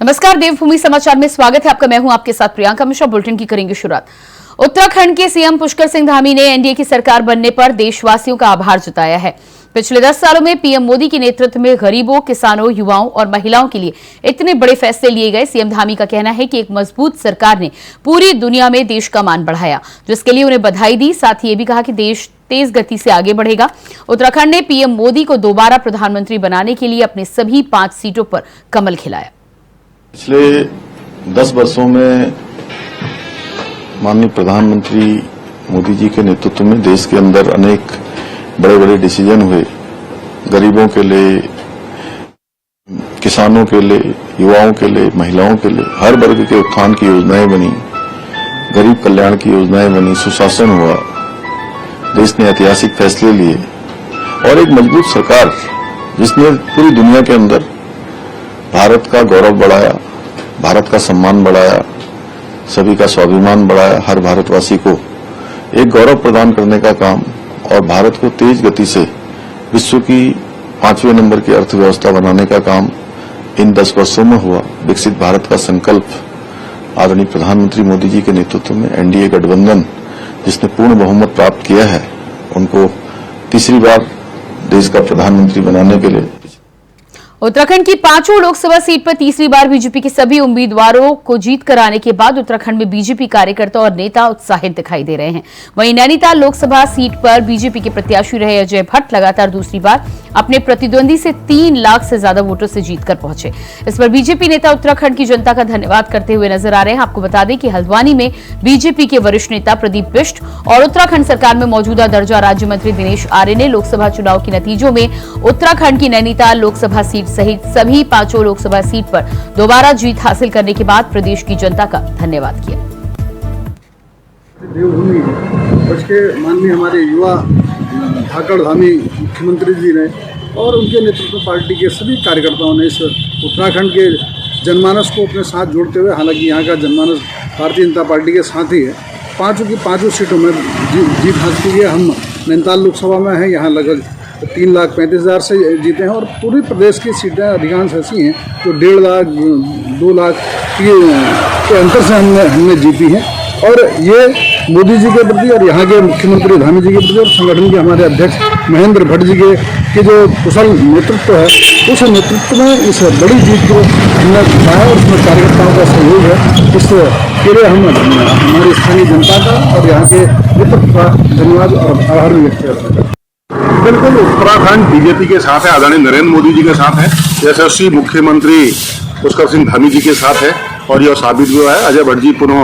नमस्कार, देवभूमि समाचार में स्वागत है आपका। मैं हूं आपके साथ प्रियंका मिश्रा। बुलेटिन की करेंगे शुरुआत। उत्तराखंड के सीएम पुष्कर सिंह धामी ने एनडीए की सरकार बनने पर देशवासियों का आभार जताया है। पिछले 10 सालों में पीएम मोदी के नेतृत्व में गरीबों, किसानों, युवाओं और महिलाओं के लिए इतने बड़े फैसले लिए गए। सीएम धामी का कहना है कि एक मजबूत सरकार ने पूरी दुनिया में देश का मान बढ़ाया, जिसके लिए उन्हें बधाई दी। साथ ही ये भी कहा कि देश तेज गति से आगे बढ़ेगा। उत्तराखंड ने पीएम मोदी को दोबारा प्रधानमंत्री बनाने के लिए अपने सभी 5 सीटों पर कमल खिलाया। पिछले 10 वर्षों में माननीय प्रधानमंत्री मोदी जी के नेतृत्व में देश के अंदर अनेक बड़े बड़े डिसीजन हुए। गरीबों के लिए, किसानों के लिए, युवाओं के लिए, महिलाओं के लिए हर वर्ग के उत्थान की योजनाएं बनी, गरीब कल्याण की योजनाएं बनी, सुशासन हुआ, देश ने ऐतिहासिक फैसले लिए और एक मजबूत सरकार जिसने पूरी दुनिया के अंदर भारत का गौरव बढ़ाया, भारत का सम्मान बढ़ाया, सभी का स्वाभिमान बढ़ाया, हर भारतवासी को एक गौरव प्रदान करने का काम और भारत को तेज गति से विश्व की 5वें नंबर की अर्थव्यवस्था बनाने का काम इन 10 वर्षों में हुआ। विकसित भारत का संकल्प आदरणीय प्रधानमंत्री मोदी जी के नेतृत्व में एनडीए गठबंधन जिसने पूर्ण बहुमत प्राप्त किया है, उनको तीसरी बार देश का प्रधानमंत्री बनाने के लिए उत्तराखंड की 5 लोकसभा सीट पर तीसरी बार बीजेपी के सभी उम्मीदवारों को जीत कराने के बाद उत्तराखंड में बीजेपी कार्यकर्ता और नेता उत्साहित दिखाई दे रहे हैं। वहीं नैनीताल लोकसभा सीट पर बीजेपी के प्रत्याशी रहे अजय भट्ट लगातार दूसरी बार अपने प्रतिद्वंदी से 3 लाख से ज्यादा वोटों से जीतकर पहुंचे। इस पर बीजेपी नेता उत्तराखंड की जनता का धन्यवाद करते हुए नजर आ रहे हैं। आपको बता दें कि हल्द्वानी में बीजेपी के वरिष्ठ नेता प्रदीप बिष्ट और उत्तराखंड सरकार में मौजूदा दर्जा राज्य मंत्री दिनेश आर्य ने लोकसभा चुनाव के नतीजों में उत्तराखंड की नैनीताल लोकसभा सीट सहित सभी 5 लोकसभा सीट पर दोबारा जीत हासिल करने के बाद प्रदेश की जनता का धन्यवाद किया। देवभूमि पक्ष के माननीय हमारे युवा धाकड़ धामी मुख्यमंत्री जी ने और उनके नेतृत्व पार्टी के सभी कार्यकर्ताओं ने इस उत्तराखंड के जनमानस को अपने साथ जोड़ते हुए, हालांकि यहाँ का जनमानस भारतीय जनता पार्टी के साथ ही है, 5 की 5 सीटों में जीत हासिल की है। हम नैनीताल लोकसभा में हैं, यहाँ लगभग 3,35,000 से जीते हैं और पूरी प्रदेश की सीटें अधिकांश ऐसी हैं जो 1.5 लाख 2 लाख के अंतर से हमने जीती हैं। और ये मोदी जी के प्रति और यहाँ के मुख्यमंत्री धामी जी के प्रति और संगठन के हमारे अध्यक्ष महेंद्र भट्ट जी के जो कुशल नेतृत्व है, उस नेतृत्व में इस बड़ी जीत को हमने पाया और उसमें कार्यकर्ताओं का सहयोग है। इसके लिए हम हमारी स्थानीय जनता का और यहाँ के नेतृत्व का धन्यवाद और आभार व्यक्त करते हैं। बिल्कुल, उत्तराखंड बीजेपी के साथ है, आदरणीय नरेंद्र मोदी जी के साथ है, यशस्वी मुख्यमंत्री पुष्कर सिंह धामी जी के साथ है और यह साबित हुआ है। अजय भट्ट जी पुनः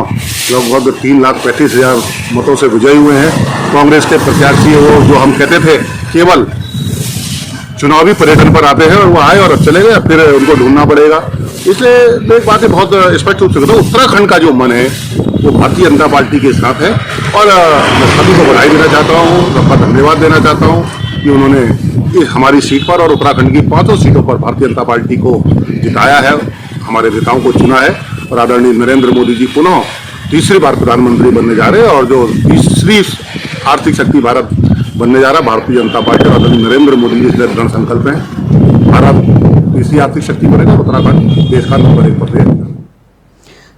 लगभग 3,35,000 मतों से विजयी हुए हैं। कांग्रेस के प्रत्याशी वो जो हम कहते थे केवल चुनावी पर्यटन पर आते हैं और वो आए और चले गए, फिर उनको ढूंढना पड़ेगा। इसलिए एक बात है बहुत स्पष्ट रूप से कहता हूँ, उत्तराखंड का जो मन है वो भारतीय जनता पार्टी के साथ है और मैं सभी को बधाई देना चाहता हूँ, सबका धन्यवाद देना चाहता हूँ कि उन्होंने हमारी सीट पर और उत्तराखंड की 5 सीटों पर भारतीय जनता पार्टी को जिताया है, हमारे नेताओं को चुना है और आदरणीय नरेंद्र मोदी जी पुनः तीसरी बार प्रधानमंत्री बनने जा रहे हैं और जो तीसरी आर्थिक शक्ति भारत बनने जा रहा है भारतीय जनता पार्टी और आदरणीय नरेंद्र मोदी जी इसलिए दृढ़ संकल्प है। भारत तीसरी आर्थिक शक्ति बनेगा, उत्तराखंड देश का नंबर 1 पर रहेगा।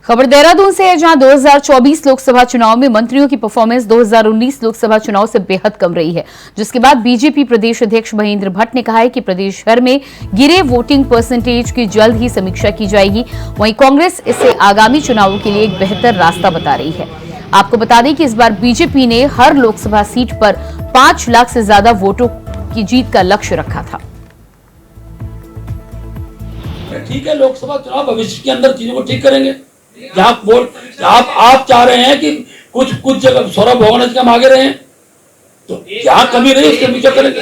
खबर देहरादून से है, जहां 2024 लोकसभा चुनाव में मंत्रियों की परफॉर्मेंस 2019 लोकसभा चुनाव से बेहद कम रही है, जिसके बाद बीजेपी प्रदेश अध्यक्ष महेंद्र भट्ट ने कहा है कि प्रदेश भर में गिरे वोटिंग परसेंटेज की जल्द ही समीक्षा की जाएगी। वहीं कांग्रेस इसे आगामी चुनावों के लिए एक बेहतर रास्ता बता रही है। आपको बता दें कि इस बार बीजेपी ने हर लोकसभा सीट पर 5 लाख से ज्यादा वोटों की जीत का लक्ष्य रखा था। ठीक है, लोकसभा चुनाव भविष्य के अंदर चीजों को ठीक करेंगे। आप चाह रहे हैं कि कुछ जगह सौरभ भगवान के हम आगे रहे, तो क्या कमी रही उसके पीछे करेंगे।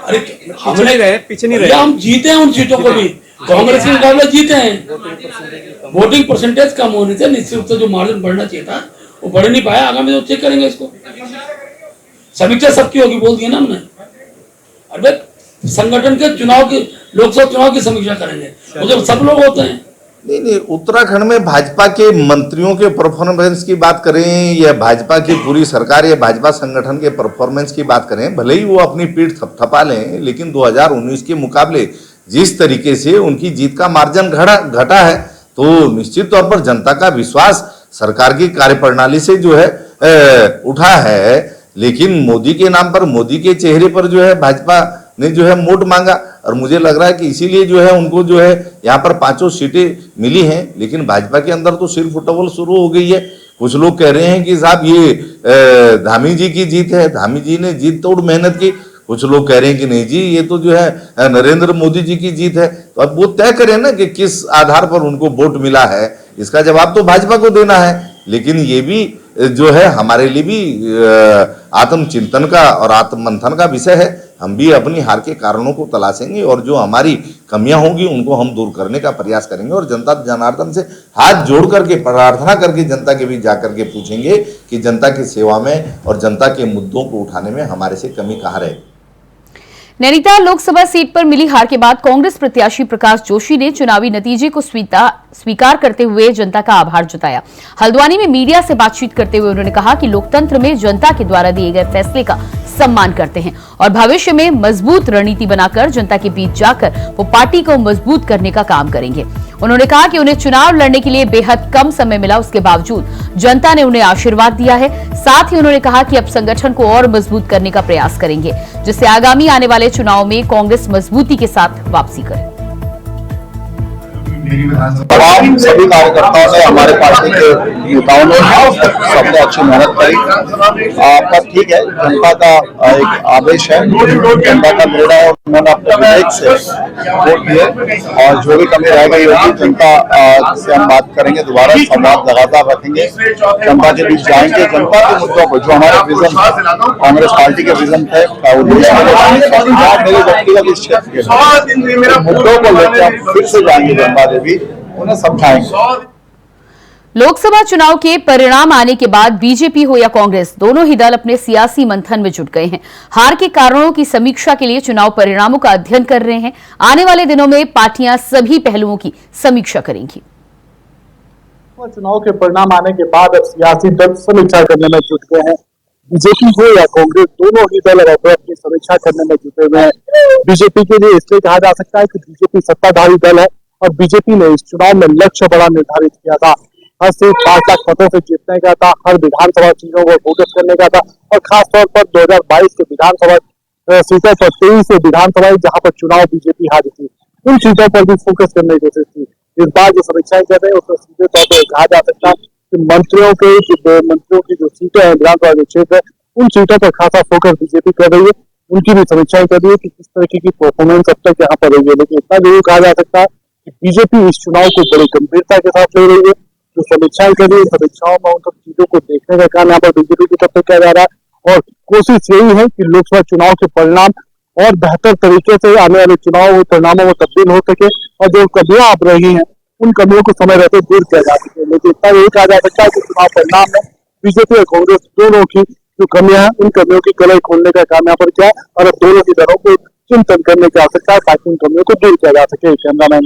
अरे हमने पीछे नहीं रहे, हम जीते हैं उन सीटों को भी, कांग्रेस के मुकाबले जीते हैं। वोटिंग परसेंटेज कम होने से निश्चित रूप से जो मार्जिन बढ़ना चाहिए था वो बढ़ नहीं पाया। आगामी तो चेक करेंगे इसको, समीक्षा सबकी होगी, बोल दिया ना हमने। अरे संगठन के चुनाव की, लोकसभा चुनाव की समीक्षा करेंगे, वो जब सब लोग होते हैं नहीं, उत्तराखंड में भाजपा के मंत्रियों के परफॉर्मेंस की बात करें या भाजपा की पूरी सरकार या भाजपा संगठन के परफॉर्मेंस की बात करें, भले ही वो अपनी पीठ थपथपा लें, लेकिन 2019 के मुकाबले जिस तरीके से उनकी जीत का मार्जिन घटा है, तो निश्चित तौर पर जनता का विश्वास सरकार की कार्यप्रणाली से जो है उठा है। लेकिन मोदी के नाम पर, मोदी के चेहरे पर जो है भाजपा ने जो है वोट मांगा, और मुझे लग रहा है कि इसीलिए जो है उनको जो है यहाँ पर 5 सीटें मिली हैं। लेकिन भाजपा के अंदर तो सिर फुटबॉल शुरू हो गई है। कुछ लोग कह रहे हैं कि साहब ये धामी जी की जीत है, धामी जी ने जीत तोड़ मेहनत की। कुछ लोग कह रहे हैं कि नहीं जी, ये तो जो है नरेंद्र मोदी जी की जीत है। तो अब वो तय करें ना कि किस आधार पर उनको वोट मिला है, इसका जवाब तो भाजपा को देना है। लेकिन ये भी जो है हमारे लिए भी आत्मचिंतन का और आत्ममंथन का विषय है। हम भी अपनी हार के कारणों को तलाशेंगे और जो हमारी कमियां होंगी उनको हम दूर करने का प्रयास करेंगे, और जनता जनार्दन से हाथ जोड़ करके प्रार्थना करके जनता के बीच जाकर के पूछेंगे कि जनता की सेवा में और जनता के मुद्दों को उठाने में हमारे से कमी कहाँ रहे। नैनीताल लोकसभा सीट पर मिली हार के बाद कांग्रेस प्रत्याशी प्रकाश जोशी ने चुनावी नतीजे को स्वीकार करते हुए जनता का आभार जताया। हल्द्वानी में मीडिया से बातचीत करते हुए उन्होंने कहा कि लोकतंत्र में जनता के द्वारा दिए गए फैसले का सम्मान करते हैं और भविष्य में मजबूत रणनीति बनाकर जनता के बीच जाकर वो पार्टी को मजबूत करने का काम करेंगे। उन्होंने कहा कि उन्हें चुनाव लड़ने के लिए बेहद कम समय मिला, उसके बावजूद जनता ने उन्हें आशीर्वाद दिया है। साथ ही उन्होंने कहा कि अब संगठन को और मजबूत करने का प्रयास करेंगे, जिससे आगामी आने वाले चुनाव में कांग्रेस मजबूती के साथ वापसी करे। तमाम सभी कार्यकर्ताओं ने, हमारे पार्टी के नेताओं ने सबने अच्छी मेहनत करी। पर ठीक है, जनता का एक आदेश है, जनता का निर्णय है, उन्होंने अपने विवेक से वोट दिए और जो भी कमी रह गई होगी जनता से हम बात करेंगे, दोबारा संवाद लगातार रखेंगे, जनता के बीच जाएंगे। जनता के मुद्दों को, जो हमारे विजन कांग्रेस पार्टी के विजन थे, मेरे व्यक्तिगत इस क्षेत्र के मुद्दों को लेकर हम फिर से जाएंगे, जनता भी उन्हें समझाएंगे। लोकसभा चुनाव के परिणाम आने के बाद बीजेपी हो या कांग्रेस, दोनों ही दल अपने सियासी मंथन में जुट गए हैं। हार के कारणों की समीक्षा के लिए चुनाव परिणामों का अध्ययन कर रहे हैं। आने वाले दिनों में पार्टियां सभी पहलुओं की समीक्षा करेंगी। चुनाव के परिणाम आने के बाद अब सियासी दल समीक्षा करने में जुट गए हैं। बीजेपी हो या कांग्रेस, दोनों ही दल अब अपनी समीक्षा करने में जुटे हुए हैं। बीजेपी के लिए इसलिए कहा जा सकता है कि बीजेपी सत्ताधारी दल है और बीजेपी ने इस चुनाव में लक्ष्य बड़ा निर्धारित किया था। हर सीट 5 लाख मतों से जीतने का था, हर विधानसभा सीटों को फोकस करने का था, और खासतौर पर 2022 के विधानसभा सीटों पर 23 विधानसभा जहां पर चुनाव बीजेपी हारी थी, उन सीटों पर भी फोकस करने की कोशिश की। इस बार जो समीक्षाएं कर रहे हैं उसमें सीधे तौर पर कहा जा सकता है कि मंत्रियों की जो सीटें हैं, विधानसभा के क्षेत्र है, उन सीटों पर खासा फोकस बीजेपी कर रही है। उनकी भी समीक्षाएं कर रही है कि किस तरीके की परफॉर्मेंस अब तक यहाँ पर रही है। लेकिन इतना जरूर कहा जा सकता है कि बीजेपी इस चुनाव को बड़ी गंभीरता के साथ ले रही है। जो समीक्षाएं कर रही है, समीक्षाओं में उन सब चीजों को देखने का काम यहाँ पर बीजेपी की तरफ से किया जा रहा है, और कोशिश यही है कि लोकसभा चुनाव के परिणाम और बेहतर तरीके से आने वाले चुनाव परिणामों में तब्दील हो सके, और जो कमियां अब रही हैं उन कमियों को समय रहते दूर किया जा सके। लेकिन इतना यही कहा जा सकता है कि चुनाव परिणाम में बीजेपी और कांग्रेस दोनों की जो कमियां हैं, उन कमियों की कलई खोलने का काम यहाँ पर किया, और अब दोनों की दलों को चिंतन करने की आवश्यकता है ताकि उन कमियों को दूर किया जा सके। कैमरामैन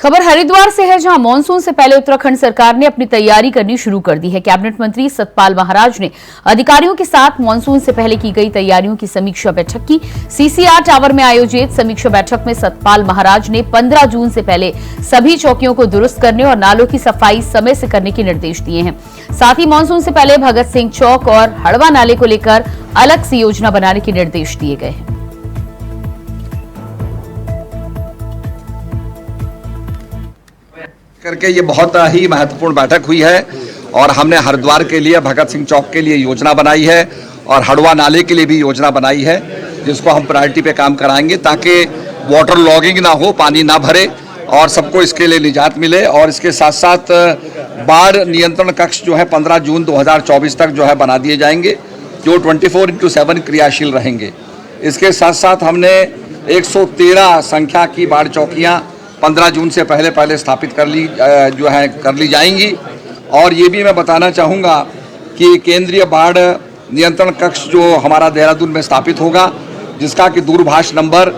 खबर हरिद्वार से है, जहां मानसून से पहले उत्तराखंड सरकार ने अपनी तैयारी करनी शुरू कर दी है। कैबिनेट मंत्री सतपाल महाराज ने अधिकारियों के साथ मानसून से पहले की गई तैयारियों की समीक्षा बैठक की। सीसीआर टावर में आयोजित समीक्षा बैठक में सतपाल महाराज ने 15 जून से पहले सभी चौकियों को दुरुस्त करने और नालों की सफाई समय से करने के निर्देश दिए हैं। साथ ही मानसून से पहले भगत सिंह चौक और हड़वा नाले को लेकर अलग से योजना बनाने के निर्देश दिए गए हैं। करके ये बहुत ही महत्वपूर्ण बैठक हुई है, और हमने हरिद्वार के लिए, भगत सिंह चौक के लिए योजना बनाई है और हड़वा नाले के लिए भी योजना बनाई है, जिसको हम प्रायोरिटी पे काम कराएंगे ताकि वाटर लॉगिंग ना हो, पानी ना भरे और सबको इसके लिए निजात मिले। और इसके साथ साथ बाढ़ नियंत्रण कक्ष जो है 15 जून 2024 तक जो है बना दिए जाएंगे, जो 24/7 क्रियाशील रहेंगे। इसके साथ साथ हमने 113 संख्या की बाढ़ चौकियाँ 15 जून से पहले स्थापित कर ली जाएंगी। और ये भी मैं बताना चाहूँगा कि केंद्रीय बाढ़ नियंत्रण कक्ष जो हमारा देहरादून में स्थापित होगा, जिसका कि दूरभाष नंबर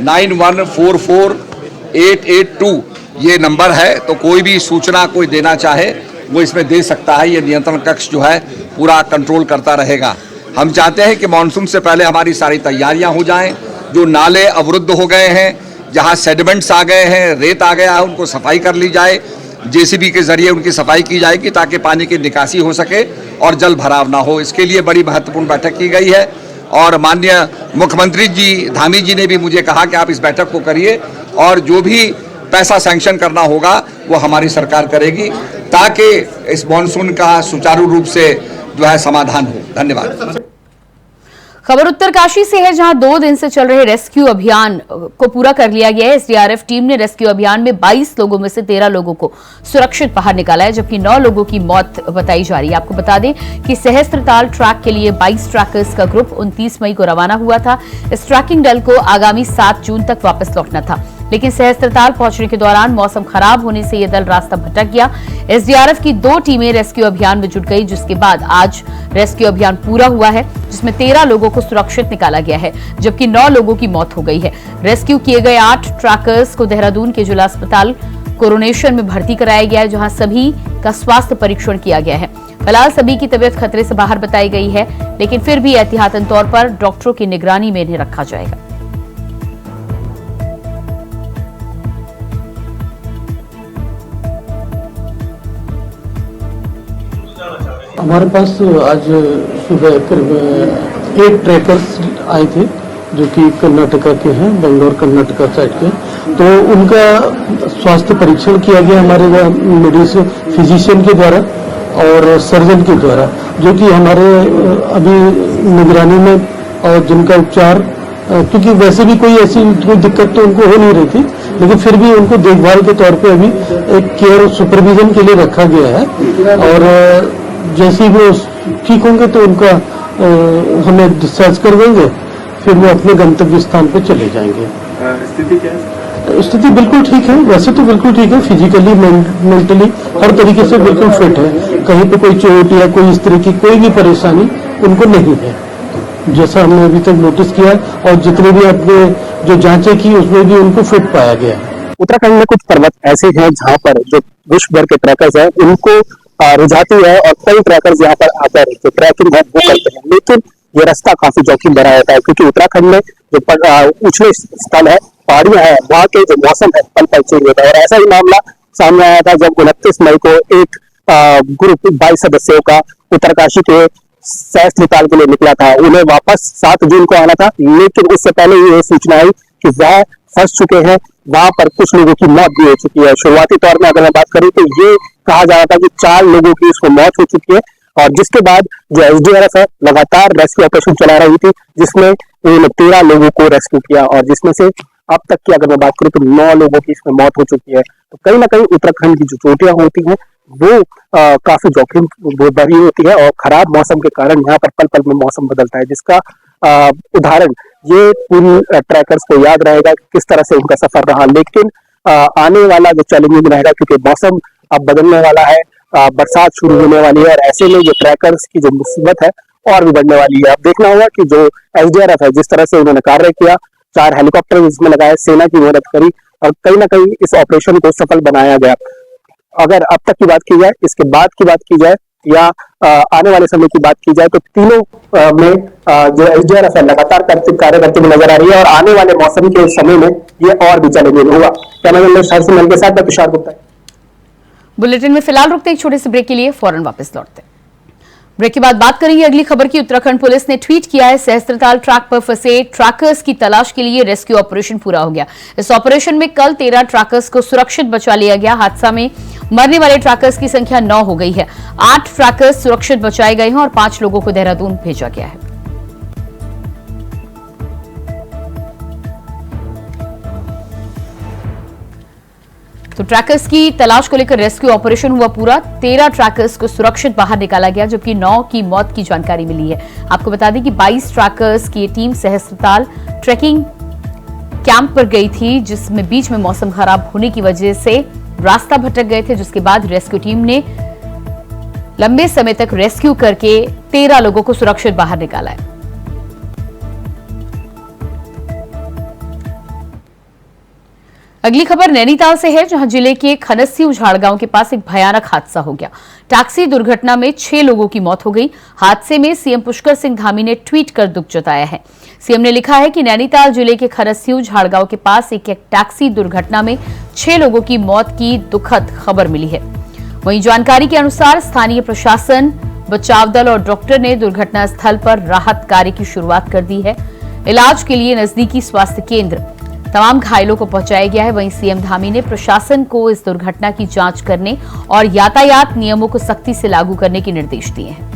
91448882 ये नंबर है। तो कोई भी सूचना कोई देना चाहे वो इसमें दे सकता है। ये नियंत्रण कक्ष जो है पूरा कंट्रोल करता रहेगा। हम चाहते हैं कि मानसून से पहले हमारी सारी तैयारियां हो जाएं। जो नाले अवरुद्ध हो गए हैं, जहां सेडिमेंट्स आ गए हैं, रेत आ गया है, उनको सफाई कर ली जाए। जेसीबी के जरिए उनकी सफाई की जाएगी ताकि पानी की निकासी हो सके और जल भराव ना हो। इसके लिए बड़ी महत्वपूर्ण बैठक की गई है और माननीय मुख्यमंत्री जी धामी जी ने भी मुझे कहा कि आप इस बैठक को करिए और जो भी पैसा सैंक्शन करना होगा वो हमारी सरकार करेगी ताकि इस मॉनसून का सुचारू रूप से जो है समाधान हो। धन्यवाद। खबर उत्तरकाशी से है, जहां 2 दिन से चल रहे रेस्क्यू अभियान को पूरा कर लिया गया है। एसडीआरएफ टीम ने रेस्क्यू अभियान में 22 लोगों में से 13 लोगों को सुरक्षित बाहर निकाला है, जबकि 9 लोगों की मौत बताई जा रही है। आपको बता दें कि सहस्त्रताल ट्रैक के लिए 22 ट्रैकर्स का ग्रुप 29 मई को रवाना हुआ था। इस ट्रैकिंग दल को आगामी 7 जून तक वापस लौटना था, लेकिन सहस्त्रताल पहुंचने के दौरान मौसम खराब होने से यह दल रास्ता भटक गया। एसडीआरएफ की 2 टीमें रेस्क्यू अभियान में जुट गई, जिसके बाद आज रेस्क्यू अभियान पूरा हुआ है, जिसमें 13 लोगों को सुरक्षित निकाला गया है, जबकि 9 लोगों की मौत हो गई है। रेस्क्यू किए गए 8 ट्रैकर्स को देहरादून के जिला अस्पताल कोरोनेशन में भर्ती कराया गया है, जहां सभी का स्वास्थ्य परीक्षण किया गया है। फिलहाल सभी की तबीयत खतरे से बाहर बताई गई है, लेकिन फिर भी एहतियातन तौर पर डॉक्टरों की निगरानी में इन्हें रखा जाएगा। हमारे पास आज सुबह करीब 8 ट्रैकर्स आए थे जो कि कर्नाटका के हैं, बेंगलोर कर्नाटका साइड के। तो उनका स्वास्थ्य परीक्षण किया गया हमारे मेडिसिन फिजिशियन के द्वारा और सर्जन के द्वारा, जो कि हमारे अभी निगरानी में और जिनका उपचार, क्योंकि वैसे भी कोई ऐसी कोई दिक्कत तो उनको हो नहीं रही थी, लेकिन फिर भी उनको देखभाल के तौर पे अभी एक केयर सुपरविजन के लिए रखा गया है। और जैसे ही वो ठीक होंगे तो उनका हमें डिस्चार्ज कर देंगे, फिर वो अपने गंतव्य स्थान पर चले जाएंगे। स्थिति क्या है? स्थिति बिल्कुल ठीक है, वैसे तो बिल्कुल ठीक है, फिजिकली मेंटली हर तरीके से बिल्कुल फिट है। कहीं पे कोई चोट या कोई इस तरह की कोई भी परेशानी उनको नहीं है, जैसा हमने अभी तक नोटिस किया। और जितने भी अपने जो जांचें की उसमें भी उनको फिट पाया गया। उत्तराखंड में कुछ पर्वत ऐसे हैं जहाँ पर जो विश्व भर के ट्रैकर्स हैं उनको रुझाती है और कई ट्रैकर्स यहाँ पर आकर जो ट्रैकिंग है वो करते हैं, लेकिन ये रास्ता काफी जोखिम भरा होता है क्योंकि उत्तराखंड में जो ऊंचे स्थल है, पहाड़ियां हैं, वहाँ के जो मौसम है पल पल चेंज होता है। और ऐसा ही मामला सामने आया था जब 29 मई को एक ग्रुप 22 सदस्यों का उत्तरकाशी के सहस्त्रताल के लिए निकला था। उन्हें वापस 7 जून को आना था, लेकिन उससे पहले ये सूचना आई कि वह फंस चुके हैं। वहां पर कुछ लोगों की मौत भी हो चुकी है। शुरुआती तौर में अगर मैं बात करूं तो ये कहा जा रहा था कि 4 लोगों की इसको मौत हो चुकी है, और जिसके बाद जो एसडीआरएफ है लगातार रेस्क्यू ऑपरेशन चला रही थी, जिसमें उन्होंने 13 लोगों को रेस्क्यू किया और जिसमें से अब तक की अगर मैं बात करूं तो 9 लोगों की इसमें मौत हो चुकी है। तो कहीं ना कहीं उत्तराखंड की जो चोटियां होती हैं वो काफी जोखिम भरी होती है और खराब मौसम के कारण यहाँ पर पल पल में मौसम बदलता है, जिसका उदाहरण ये पूरी ट्रैकर्स को याद रहेगा किस तरह से उनका सफर रहा। लेकिन आने वाला जो चैलेंजिंग रहेगा क्योंकि मौसम अब बदलने वाला है, बरसात शुरू होने वाली है और ऐसे में जो ट्रैकर्स की जो मुसीबत है और भी बढ़ने वाली है। अब देखना होगा कि जो एसडीआरएफ है जिस तरह से उन्होंने कार्य किया, 4 हेलीकॉप्टर इसमें लगाए, सेना की मदद करी और कहीं ना कहीं इस ऑपरेशन को सफल बनाया गया। अगर अब तक की बात की जाए, इसके बाद की बात की जाए या आने वाले समय की बात की जाए तो तीनों में जो एसडीआरएफ है लगातार कार्य करते हुए नजर आ रही है और आने वाले मौसम के समय में ये और भी चैलेंजिंग होगा। कैमरामैन के साथ मैं तुषार गुप्ता। बुलेटिन में फिलहाल रुकते एक छोटे से ब्रेक के लिए, फौरन वापस लौटते हैं। ब्रेक के बाद बात करेंगे अगली खबर की। उत्तराखंड पुलिस ने ट्वीट किया है, सहस्त्रताल ट्रैक पर फंसे ट्रैकर्स की तलाश के लिए रेस्क्यू ऑपरेशन पूरा हो गया। इस ऑपरेशन में कल 13 ट्रैकर्स को सुरक्षित बचा लिया गया। हादसा में मरने वाले ट्रैकर्स की संख्या 9 हो गई है। 8 ट्रैकर्स सुरक्षित बचाए गए हैं और 5 लोगों को देहरादून भेजा गया है। तो ट्रैकर्स की तलाश को लेकर रेस्क्यू ऑपरेशन हुआ पूरा। 13 ट्रैकर्स को सुरक्षित बाहर निकाला गया, जबकि 9 की मौत की जानकारी मिली है। आपको बता दें कि 22 ट्रैकर्स की टीम सहस्त्रताल ट्रैकिंग कैंप पर गई थी, जिसमें बीच में मौसम खराब होने की वजह से रास्ता भटक गए थे, जिसके बाद रेस्क्यू टीम ने लंबे समय तक रेस्क्यू करके 13 लोगों को सुरक्षित बाहर निकाला है। अगली खबर नैनीताल से है, जहां जिले के खनस्यू झाड़गांव के पास एक भयानक हादसा हो गया। टैक्सी दुर्घटना में 6 लोगों की मौत हो गई। हादसे में सीएम पुष्कर सिंह धामी ने ट्वीट कर दुख जताया है। सीएम ने लिखा है कि नैनीताल जिले के खनस्यू झाड़गांव के पास एक टैक्सी दुर्घटना में 6 लोगों की मौत की दुखद खबर मिली है। वहीं जानकारी के अनुसार स्थानीय प्रशासन, बचाव दल और डॉक्टर ने दुर्घटना स्थल पर राहत कार्य की शुरुआत कर दी है। इलाज के लिए नजदीकी स्वास्थ्य केंद्र तमाम घायलों को पहुंचाया गया है। वहीं सीएम धामी ने प्रशासन को इस दुर्घटना की जांच करने और यातायात नियमों को सख्ती से लागू करने के निर्देश दिए हैं।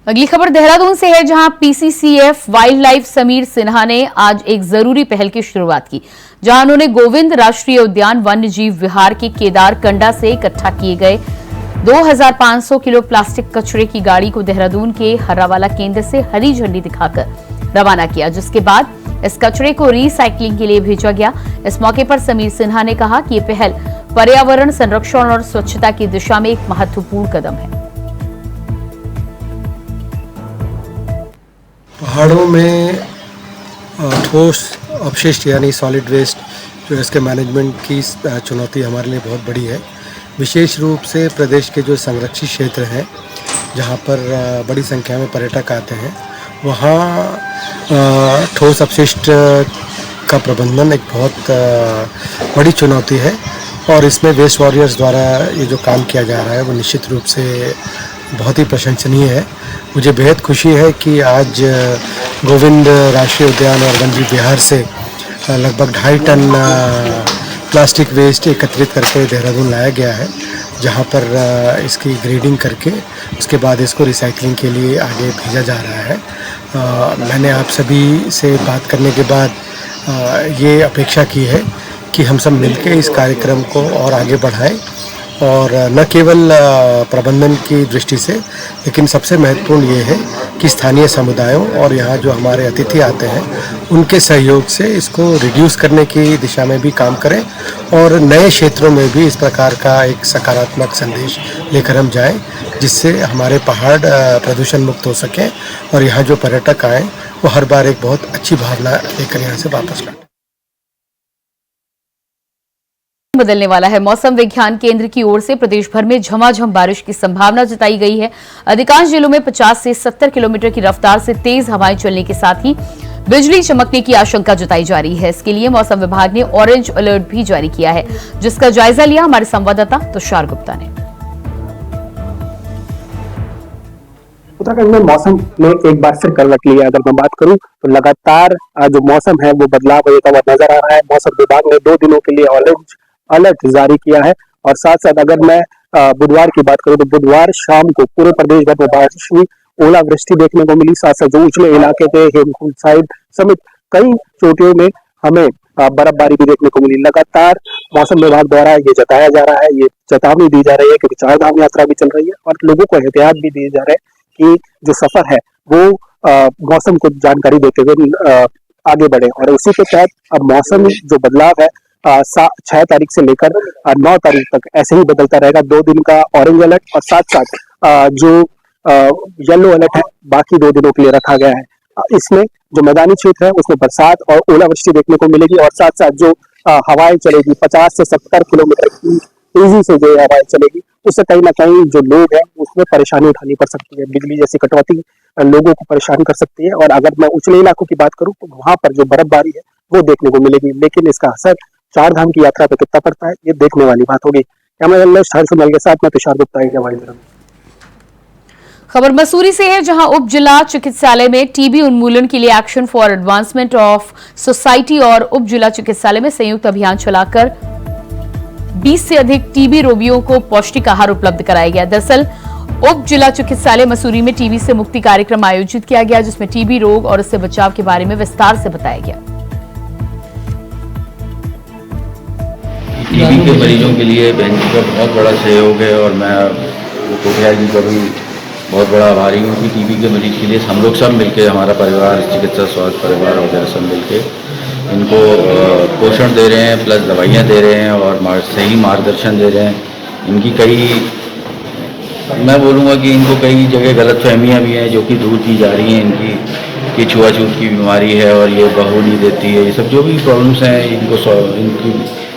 अगली खबर देहरादून से है, जहां PCCF wild life Sameer Sinha ने आज एक जरूरी पहल की शुरुआत की, जहां उन्होंने गोविंद राष्ट्रीय उद्यान वन्य जीव विहार के केदार कंडा से इकट्ठा किए गए 2500 किलो प्लास्टिक कचरे की गाड़ी को देहरादून के हर्रावाला केंद्र से हरी झंडी दिखाकर रवाना किया, जिसके बाद इस कचरे को रिसाइकलिंग के लिए भेजा गया। इस मौके पर समीर सिन्हा ने कहा कि यह पहल पर्यावरण संरक्षण और स्वच्छता की दिशा में एक महत्वपूर्ण कदम है। पहाड़ों में ठोस अपशिष्ट यानी सॉलिड वेस्ट जो इसके मैनेजमेंट की चुनौती हमारे लिए बहुत बड़ी है। विशेष रूप से प्रदेश के जो संरक्षित क्षेत्र हैं, जहाँ पर बड़ी संख्या में पर्यटक आते हैं, वहाँ ठोस अपशिष्ट का प्रबंधन एक बहुत बड़ी चुनौती है और इसमें वेस्ट वॉरियर्स द्वारा ये जो काम किया जा रहा है वो निश्चित रूप से बहुत ही प्रशंसनीय है। मुझे बेहद खुशी है कि आज गोविंद राष्ट्रीय उद्यान और वन्य जीव विहार से लगभग 2.5 टन प्लास्टिक वेस्ट एकत्रित करके देहरादून लाया गया है, जहां पर इसकी ग्रेडिंग करके उसके बाद इसको रिसाइकलिंग के लिए आगे भेजा जा रहा है। मैंने आप सभी से बात करने के बाद ये अपेक्षा की है कि हम सब मिलकर इस कार्यक्रम को और आगे बढ़ाएं और न केवल प्रबंधन की दृष्टि से, लेकिन सबसे महत्वपूर्ण ये है कि स्थानीय समुदायों और यहाँ जो हमारे अतिथि आते हैं उनके सहयोग से इसको रिड्यूस करने की दिशा में भी काम करें और नए क्षेत्रों में भी इस प्रकार का एक सकारात्मक संदेश लेकर हम जाएं, जिससे हमारे पहाड़ प्रदूषण मुक्त हो सकें और यहाँ जो पर्यटक आएँ वो हर बार एक बहुत अच्छी भावना लेकर यहाँ से वापस लौटें। बदलने वाला है। मौसम विज्ञान केंद्र की ओर से प्रदेश भर में झमाझम बारिश की संभावना जताई गई है। अधिकांश जिलों में 50 से 70 किलोमीटर की रफ्तार से तेज हवाएं चलने के साथ ही बिजली चमकने की आशंका जताई जा रही है। इसके लिए मौसम विभाग ने ऑरेंज अलर्ट भी जारी किया है, जिसका जायजा लिया हमारे संवाददाता तुषार गुप्ता ने। उत्तराखंड में मौसम ने एक बार फिर करवट लिया। अगर मैं बात करूं तो लगातार जो मौसम है वो बदलाव होता हुआ नजर आ रहा है। मौसम विभाग ने 2 दिनों के लिए ऑरेंज अलर्ट जारी किया है और साथ साथ अगर मैं बुधवार की बात करूं तो बुधवार शाम को पूरे प्रदेश भर में बारिश हुई, ओलावृष्टि देखने को मिली। साथ साथ जो उछले इलाके थे, हेमकुंड साइड समेत कई चोटियों में हमें बर्फबारी भी देखने को मिली। लगातार मौसम विभाग द्वारा ये जताया जा रहा है, ये चेतावनी दी जा रही है कि चार धाम यात्रा भी चल रही है और लोगों को एहतियात भी दिए जा रहे हैं कि जो सफर है वो मौसम को जानकारी देते हुए आगे बढ़े। और उसी के तहत अब मौसम जो बदलाव है 6 तारीख से लेकर 9 तारीख तक ऐसे ही बदलता रहेगा। 2 दिन का ऑरेंज अलर्ट और साथ साथ जो येलो अलर्ट है बाकी 2 दिनों के लिए रखा गया है। इसमें जो मैदानी क्षेत्र है उसमें बरसात और ओलावृष्टि देखने को मिलेगी और साथ साथ जो हवाएं चलेगी 50 से 70 किलोमीटर की तेजी से जो हवाएं चलेगी, उससे कहीं ना कहीं जो लोग हैं उसमें परेशानी उठानी पड़ सकती है। बिजली जैसी कटौती लोगों को परेशान कर सकती है और अगर मैं उछले इलाकों की बात करूं तो वहां पर जो बर्फबारी है वो देखने को मिलेगी, लेकिन इसका असर 4 धाम की यात्रा पे कितना पड़ता है ये देखने वाली बात होगी। कैमरा जर्नलिस्ट हर्षमल के साथ मैं तुषार गुप्ता। खबर मसूरी से है, जहां उप जिला चिकित्सालय में टीबी उन्मूलन के लिए action for advancement of society और उप जिला चिकित्सालय में संयुक्त अभियान चलाकर 20 से अधिक टीबी रोगियों को पौष्टिक आहार उपलब्ध कराया गया। दरअसल उप जिला चिकित्सालय मसूरी में टीबी से मुक्ति कार्यक्रम आयोजित किया गया, जिसमें टीबी रोग और इससे बचाव के बारे में विस्तार से बताया गया। टीबी के मरीजों के लिए बैंक का बहुत बड़ा सहयोग है और मैं कोठिया जी का भी बहुत बड़ा आभारी हूँ कि टीबी के मरीज के लिए हम लोग सब मिलकर, हमारा परिवार, चिकित्सा स्वास्थ्य परिवार वगैरह सब मिलकर इनको पोषण दे रहे हैं, प्लस दवाइयाँ दे रहे हैं और सही मार्गदर्शन दे रहे हैं। इनकी कई, मैं बोलूँगा कि इनको कई जगह गलतफहमियां भी हैं जो कि दूर की जा रही हैं इनकी, कि छुआछूत की बीमारी है और ये बहू नहीं देती है, ये सब जो भी प्रॉब्लम्स हैं इनको इनकी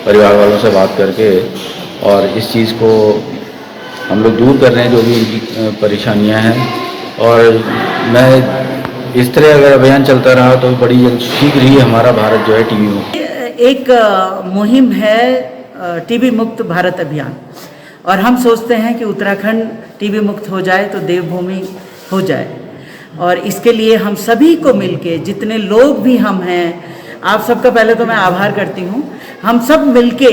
परिवार वालों से बात करके और इस चीज़ को हम लोग दूर कर रहे हैं जो भी इनकी परेशानियां हैं। और मैं इस तरह अगर अभियान चलता रहा तो बड़ी शीघ्र ही हमारा भारत जो है टीबी मुक्त। एक मुहिम है टीबी मुक्त भारत अभियान, और हम सोचते हैं कि उत्तराखंड टीबी मुक्त हो जाए तो देवभूमि हो जाए। और इसके लिए हम सभी को मिलके, जितने लोग भी हम हैं, आप सबका पहले तो मैं आभार करती हूँ, हम सब मिलके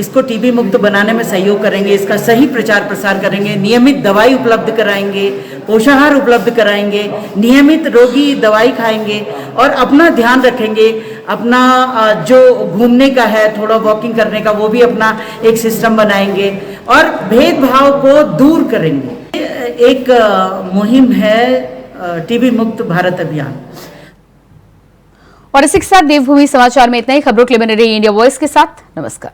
इसको टीबी मुक्त बनाने में सहयोग करेंगे, इसका सही प्रचार प्रसार करेंगे, नियमित दवाई उपलब्ध कराएंगे, पोषाहार उपलब्ध कराएंगे, नियमित रोगी दवाई खाएंगे और अपना ध्यान रखेंगे। अपना जो घूमने का है, थोड़ा वॉकिंग करने का, वो भी अपना एक सिस्टम बनाएंगे और भेदभाव को दूर करेंगे। एक मुहिम है टीबी मुक्त भारत अभियान। और इसी के साथ देवभूमि समाचार में इतना ही। खबरों के लिए बने रहिए इंडिया वॉइस के साथ। नमस्कार।